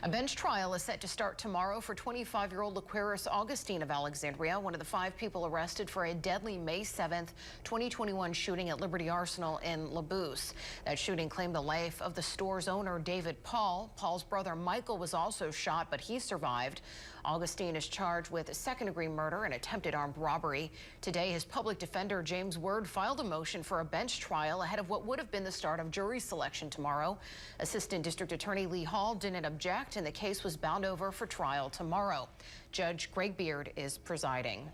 A bench trial is set to start tomorrow for 25-year-old Laquarus Augustine of Alexandria, one of the 5 people arrested for a deadly May 7th, 2021 shooting at Liberty Arsenal in Labousse. That shooting claimed the life of the store's owner, David Paul. Paul's brother, Michael, was also shot, but he survived. Augustine is charged with second-degree murder and attempted armed robbery. Today, his public defender, James Word, filed a motion for a bench trial ahead of what would have been the start of jury selection tomorrow. Assistant District Attorney Lee Hall didn't object, and the case was bound over for trial tomorrow. Judge Greg Beard is presiding.